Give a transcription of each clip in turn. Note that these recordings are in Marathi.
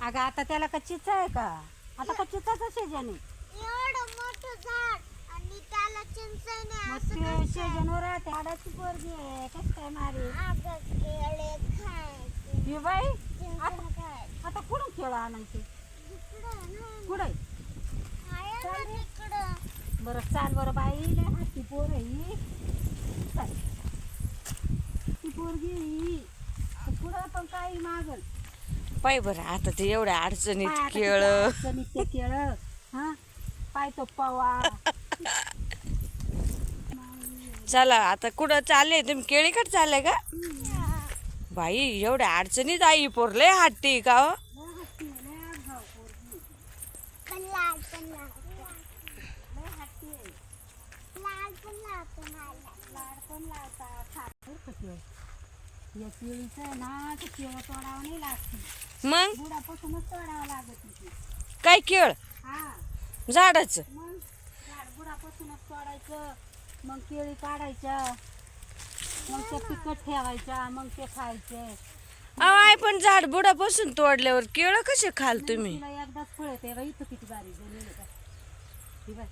अगं आता त्याला का चिचा आहे का? आता का चिचाचा सीजन आहे. एवढं मोठं झाड आणि त्याला चिंच नाही मग असं ते कसं काय? सीजनवर राहते. आडाची पोरगी आहे कसं काय मारे अगं केळे खायचे, ही बाई चिंच खायचे. आता कुठून केळं आणायचे? इकडं ना, कुठं आहे ना तिकडं. बरं चाल बरं बाई लय हाती पोर आहे ही. चाल. ती पोरगी आहे ही. तर पुढं पण काही मागल पाय बरं आता ते एवढ्या अडचणीत पाय आता केळ किती अडचणीत ते केळं हा पाय तो पवा चला आता कुठं चालले तुम्ही केळीकडे चालले का बाई एवढ्या अडचणीत आई पोरले हट्टी का हो? पण लाल पण लागतं. लाल पण लागतं मला. लाड पण लावतात खात या केळीचं आहे ना ते केळं तोडावं नाही लागतं. मग बुडापासूनच तोडावं लागत होती. काय केळ हा झाडाच मग झाड बुडापासूनच तोडायचं मग केळी काढायच्या मग ते पिकट ठेवायच्या मग ते खायचे. आय पण झाड बुडापासून तोडल्यावर केळ कसे खाल तुम्ही तिला एकदाच फळ येते बाई इथं किती बारीक झालेली का ही बाई.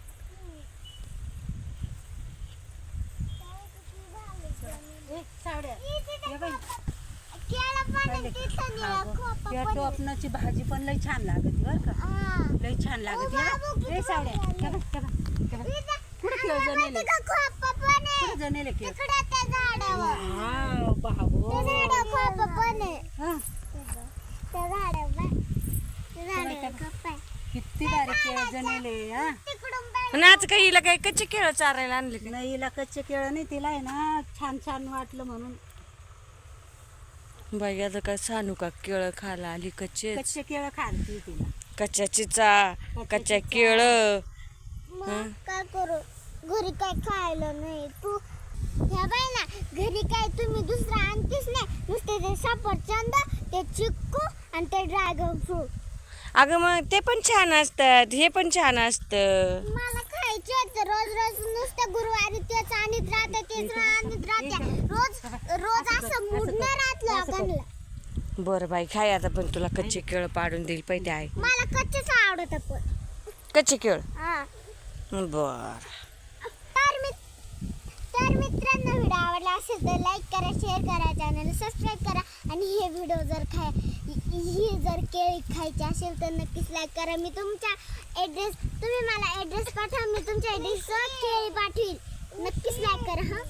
ए, सावड्या ये बाई केळं पण आहे तिथं निळं खोपं या पण आहे. टोपणाची भाजी पण लई छान लागते बरं का हा. लई छान लागते बाबू, ए सावड्या हे बघ, हे बघ, हे बघ. कुठं केळ जनेले तिथं खोपं पण आहे. कुठं जनेले केळ तिकडे त्या झाडावर. वाव, बाबो. त्या झाडावर खोपं पण आहे. हा, त्या झाडावर. त्या झाडावर खोपं आहे. किती बारीक केळ जनेले हा तिकडून बघ. पण आज काही हिला काही कच्चे केळ चारायला आणले का नाही हिला कच्चे केळ नाही तिला आहे ना छान छान वाटलं म्हणून बाई आता काय सांगू का केळ खायला आली कच्चे कच्चे केळ खालती तिला कच्च्या चिचा कच्च्या केळ मग काय करू घरी काय खायला नाही तू ह्या बाई ना घरी काय तुम्ही दुसरं आणतीच नाही नुसते ते सफरचंद ते चिक्कू आणि ते ड्रॅगन फ्रूट अगं मग ते पण छान असतात हे पण छान असतं मला खायचे होते रोज रोज नुसतं गुरुवारी तेच आणत राहते तेच आणत राहते रोज रोज असं मूड नाही राहत लोकांना बरं बाई खाय आता पण तुला कच्चे केळ पाडून देईल पाहिजे आहे मला कच्चेच आवडत पण कच्चे केळ हा बर तर मित्रांनो व्हिडिओ आवडला असेल तर लाईक करा शेअर करा चॅनल सबस्क्राईब करा आणि हे व्हिडिओ ही जर केळी खायची असेल तर नक्कीच लाईक करा मी तुमचा ॲड्रेस तुम्ही मला ॲड्रेस पाठवा मी तुमच्या ॲड्रेसवर केळी पाठवील नक्कीच लाईक करा हां